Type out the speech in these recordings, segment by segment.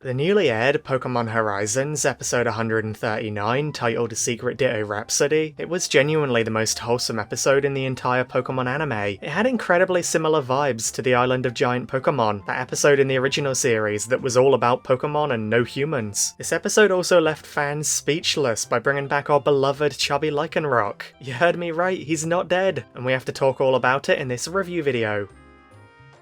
The newly aired Pokémon Horizons episode 139, titled Secret Ditto Rhapsody, it was genuinely the most wholesome episode in the entire Pokémon anime. It had incredibly similar vibes to the Island of Giant Pokémon, that episode in the original series that was all about Pokémon and no humans. This episode also left fans speechless by bringing back our beloved Chubby Lycanroc. You heard me right, he's not dead, and we have to talk all about it in this review video.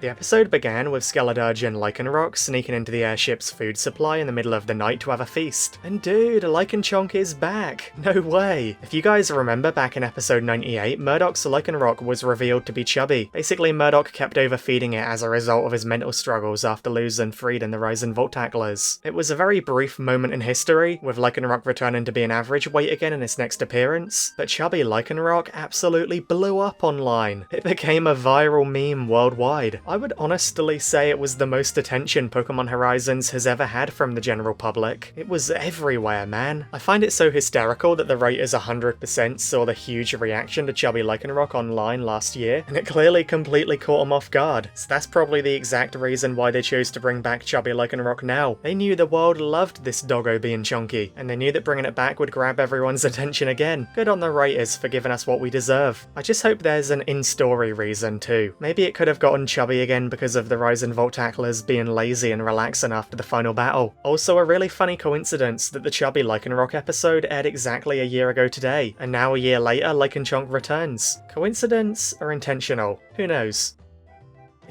The episode began with Skeledirge and Lycanroc sneaking into the airship's food supply in the middle of the night to have a feast. And dude, Lycanchonk is back! No way! If you guys remember back in episode 98, Murdoc's Lycanroc was revealed to be chubby. Basically, Murdoch kept overfeeding it as a result of his mental struggles after losing Freed and the Rising Voltacklers. It was a very brief moment in history, with Lycanroc returning to be an average weight again in its next appearance, but chubby Lycanroc absolutely blew up online. It became a viral meme worldwide. I would honestly say it was the most attention Pokémon Horizons has ever had from the general public. It was everywhere, man. I find it so hysterical that the raters 100% saw the huge reaction to Chubby Lycanroc online last year, and it clearly completely caught them off guard. So that's probably the exact reason why they chose to bring back Chubby Lycanroc now. They knew the world loved this doggo being chunky, and they knew that bringing it back would grab everyone's attention again. Good on the writers for giving us what we deserve. I just hope there's an in-story reason too. Maybe it could have gotten chubby again because of the Rising Voltacklers being lazy and relaxing after the final battle. Also a really funny coincidence that the Chubby Lycanroc episode aired exactly a year ago today, and now a year later Lycanchonk returns. Coincidence or intentional? Who knows?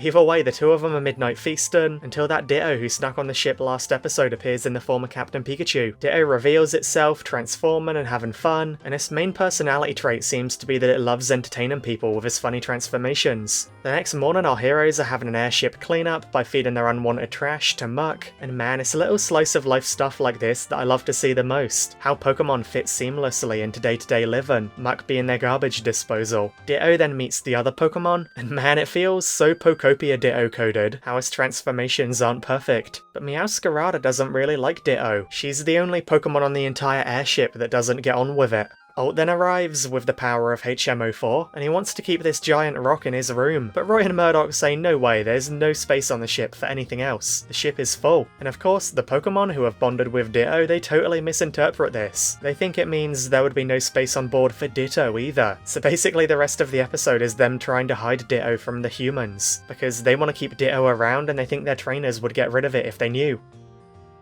Either way, the two of them are midnight feasting, until that Ditto who snuck on the ship last episode appears in the form of Captain Pikachu. Ditto reveals itself, transforming and having fun, and its main personality trait seems to be that it loves entertaining people with its funny transformations. The next morning our heroes are having an airship cleanup by feeding their unwanted trash to Muck, and man, it's a little slice of life stuff like this that I love to see the most. How Pokemon fit seamlessly into day-to-day living, Muck being their garbage disposal. Ditto then meets the other Pokemon, and man, it feels so Pokopia Ditto coded, how his transformations aren't perfect. But Meowscarada doesn't really like Ditto. She's the only Pokemon on the entire airship that doesn't get on with it. Ult then arrives with the power of HMO4, and he wants to keep this giant rock in his room, but Roy and Murdoch say no way, there's no space on the ship for anything else. The ship is full. And of course, the Pokemon who have bonded with Ditto, they totally misinterpret this. They think it means there would be no space on board for Ditto either. So basically the rest of the episode is them trying to hide Ditto from the humans, because they want to keep Ditto around and they think their trainers would get rid of it if they knew.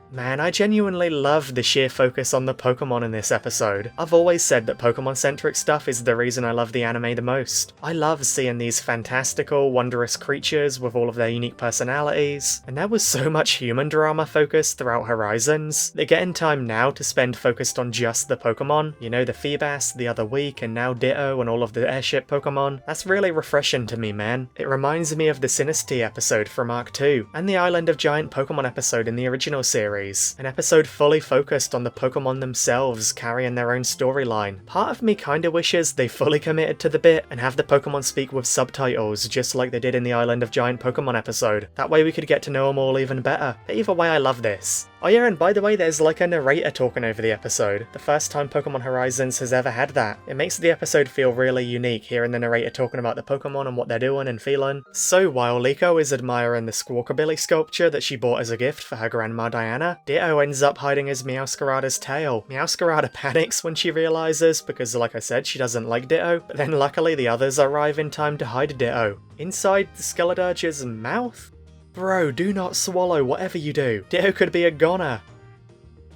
Man, I genuinely love the sheer focus on the Pokemon in this episode. I've always said that Pokemon-centric stuff is the reason I love the anime the most. I love seeing these fantastical, wondrous creatures with all of their unique personalities, and there was so much human drama focused throughout Horizons. They're getting time now to spend focused on just the Pokemon. You know, the Feebas the other week, and now Ditto and all of the airship Pokemon. That's really refreshing to me, man. It reminds me of the Sinistea episode from Arc 2, and the Island of Giant Pokemon episode in the original series. An episode fully focused on the Pokemon themselves carrying their own storyline. Part of me kinda wishes they fully committed to the bit and have the Pokemon speak with subtitles just like they did in the Island of Giant Pokemon episode. That way we could get to know them all even better. But either way, I love this. Oh yeah, and by the way, there's like a narrator talking over the episode. The first time Pokémon Horizons has ever had that. It makes the episode feel really unique, hearing the narrator talking about the Pokémon and what they're doing and feeling. So while Liko is admiring the Squawkabilly sculpture that she bought as a gift for her grandma Diana, Ditto ends up hiding his Meowscarada's tail. Meowscarada panics when she realises, because like I said, she doesn't like Ditto, but then luckily the others arrive in time to hide Ditto. Inside the Skeledirge's mouth? Bro, do not swallow whatever you do. Ditto could be a goner.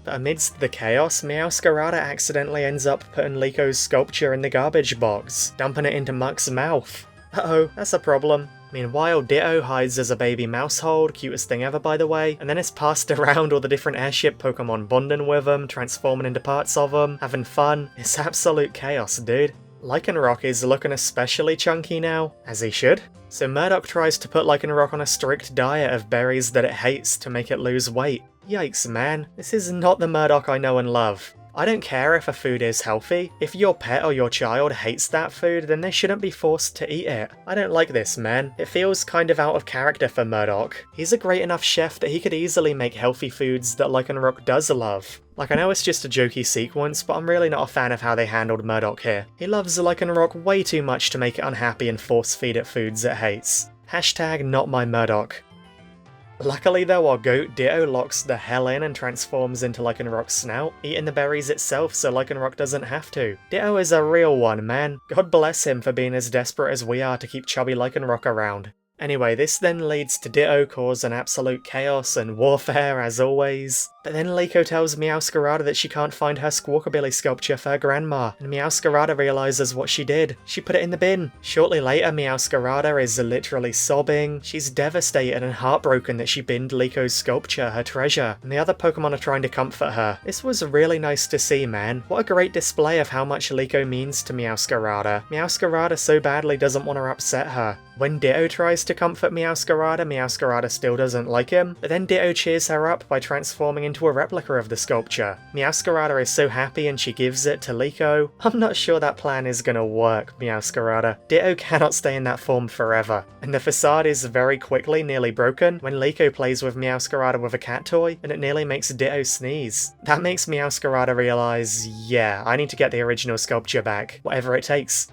But amidst the chaos, Meowscarada accidentally ends up putting Liko's sculpture in the garbage box, dumping it into Muck's mouth. Uh-oh, that's a problem. Meanwhile, Ditto hides as a baby mousehold, cutest thing ever by the way, and then it's passed around all the different airship Pokemon, bonding with them, transforming into parts of them, having fun. It's absolute chaos, dude. Lycanroc is looking especially chunky now, as he should. So Murdoch tries to put Lycanroc on a strict diet of berries that it hates to make it lose weight. Yikes, man. This is not the Murdoch I know and love. I don't care if a food is healthy. If your pet or your child hates that food, then they shouldn't be forced to eat it. I don't like this, man. It feels kind of out of character for Murdoch. He's a great enough chef that he could easily make healthy foods that Lycanroc does love. Like, I know it's just a jokey sequence, but I'm really not a fan of how they handled Murdoch here. He loves Lycanroc way too much to make it unhappy and force feed it foods it hates. Hashtag not my Murdoch. Luckily though, our goat Ditto locks the hell in and transforms into Lycanroc's snout, eating the berries itself so Lycanroc doesn't have to. Ditto is a real one, man. God bless him for being as desperate as we are to keep Chubby Lycanroc around. Anyway, this then leads to Ditto causing absolute chaos and warfare as always. But then Liko tells Meowscarada that she can't find her Squawkabilly sculpture for her grandma, and Meowscarada realises what she did. She put it in the bin. Shortly later, Meowscarada is literally sobbing. She's devastated and heartbroken that she binned Liko's sculpture, her treasure, and the other Pokemon are trying to comfort her. This was really nice to see, man. What a great display of how much Liko means to Meowscarada. Meowscarada so badly doesn't want to upset her. When Ditto tries to comfort Meowscarada, Meowscarada still doesn't like him, but then Ditto cheers her up by transforming into a replica of the sculpture. Meowscarada is so happy and she gives it to Liko. I'm not sure that plan is gonna work, Meowscarada. Ditto cannot stay in that form forever, and the facade is very quickly nearly broken when Liko plays with Meowscarada with a cat toy, and it nearly makes Ditto sneeze. That makes Meowscarada realise, yeah, I need to get the original sculpture back, whatever it takes.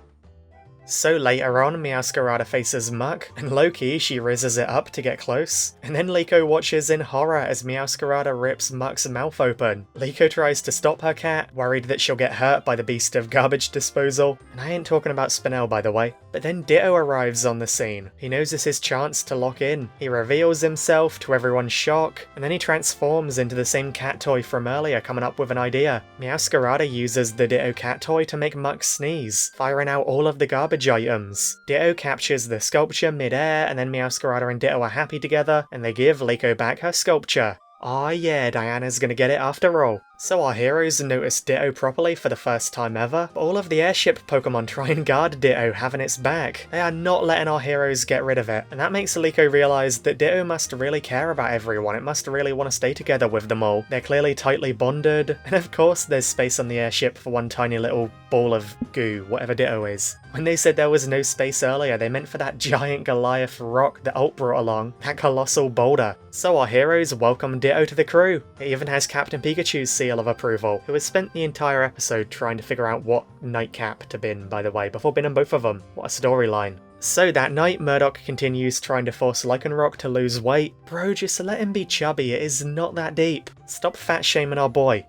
So later on, Meowscarada faces Muck, and low-key she rizzes it up to get close. And then Liko watches in horror as Meowscarada rips Muck's mouth open. Liko tries to stop her cat, worried that she'll get hurt by the beast of garbage disposal. And I ain't talking about Spinel, by the way. But then Ditto arrives on the scene. He knows it's his chance to lock in. He reveals himself to everyone's shock, and then he transforms into the same cat toy from earlier, coming up with an idea. Meowscarada uses the Ditto cat toy to make Muck sneeze, firing out all of the garbage items. Ditto captures the sculpture mid-air, and then Meowscarada and Ditto are happy together, and they give Liko back her sculpture. Aw yeah, Diana's gonna get it after all. So our heroes notice Ditto properly for the first time ever, but all of the airship Pokemon try and guard Ditto having its back. They are not letting our heroes get rid of it, and that makes Liko realise that Ditto must really care about everyone, it must really want to stay together with them all. They're clearly tightly bonded, and of course there's space on the airship for one tiny little ball of goo, whatever Ditto is. When they said there was no space earlier, they meant for that giant Goliath rock that Ult brought along, that colossal boulder. So our heroes welcome Ditto to the crew. It even has Captain Pikachu's seal of approval, who has spent the entire episode trying to figure out what nightcap to bin, by the way, before binning both of them. What a storyline. So that night, Murdoch continues trying to force Lycanroc to lose weight. Bro, just let him be chubby, it is not that deep. Stop fat shaming our boy.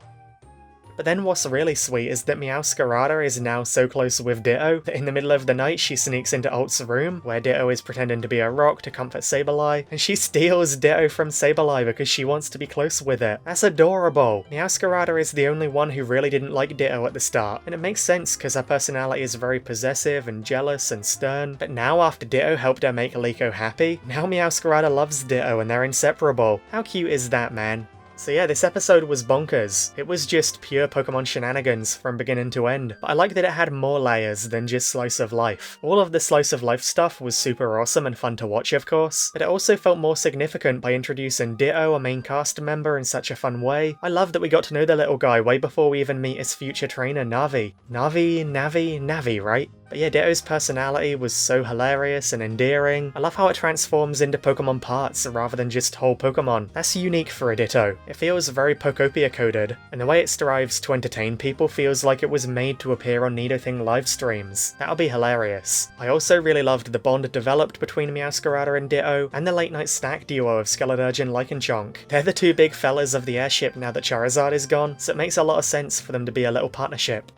But then what's really sweet is that Meowscarada is now so close with Ditto that in the middle of the night she sneaks into Ult's room, where Ditto is pretending to be a rock to comfort Sableye, and she steals Ditto from Sableye because she wants to be close with it. That's adorable! Meowscarada is the only one who really didn't like Ditto at the start, and it makes sense because her personality is very possessive and jealous and stern, but now after Ditto helped her make Liko happy, now Meowscarada loves Ditto and they're inseparable. How cute is that, man? So yeah, this episode was bonkers. It was just pure Pokemon shenanigans from beginning to end, but I like that it had more layers than just slice of life. All of the slice of life stuff was super awesome and fun to watch, of course, but it also felt more significant by introducing Ditto, a main cast member, in such a fun way. I love that we got to know the little guy way before we even meet his future trainer, Navi. Navi, right? But yeah, Ditto's personality was so hilarious and endearing. I love how it transforms into Pokemon parts rather than just whole Pokemon. That's unique for a Ditto. It feels very Pokopia coded, and the way it strives to entertain people feels like it was made to appear on Nidothing live streams. That'll be hilarious. I also really loved the bond developed between Meowscarada and Ditto, and the late night snack duo of Skeleturge and Lycanchonk. They're the two big fellas of the airship now that Charizard is gone, so it makes a lot of sense for them to be a little partnership.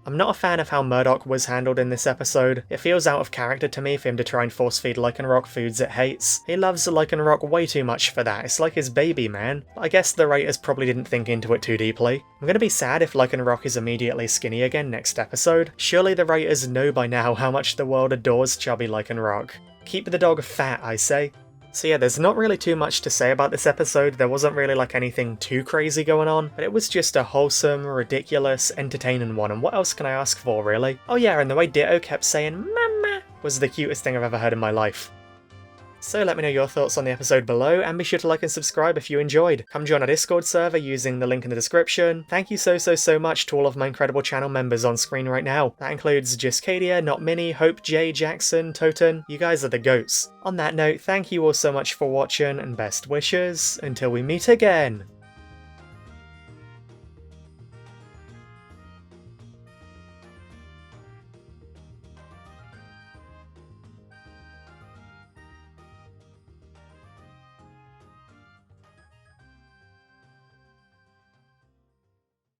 I'm not a fan of how Murdoch was handled in this episode. It feels out of character to me for him to try and force-feed Lycanroc foods it hates. He loves Lycanroc way too much for that, it's like his baby, man. But I guess the writers probably didn't think into it too deeply. I'm gonna be sad if Lycanroc is immediately skinny again next episode. Surely the writers know by now how much the world adores Chubby Lycanroc. Keep the dog fat, I say. So yeah, there's not really too much to say about this episode. There wasn't really like anything too crazy going on, but it was just a wholesome, ridiculous, entertaining one, and what else can I ask for, really? Oh yeah, and the way Ditto kept saying "Mama" was the cutest thing I've ever heard in my life. So let me know your thoughts on the episode below, and be sure to like and subscribe if you enjoyed. Come join our Discord server using the link in the description. Thank you so much to all of my incredible channel members on screen right now. That includes Juscadia, Not Minnie, Hope J, Jackson, Toten. You guys are the goats. On that note, thank you all so much for watching, and best wishes until we meet again.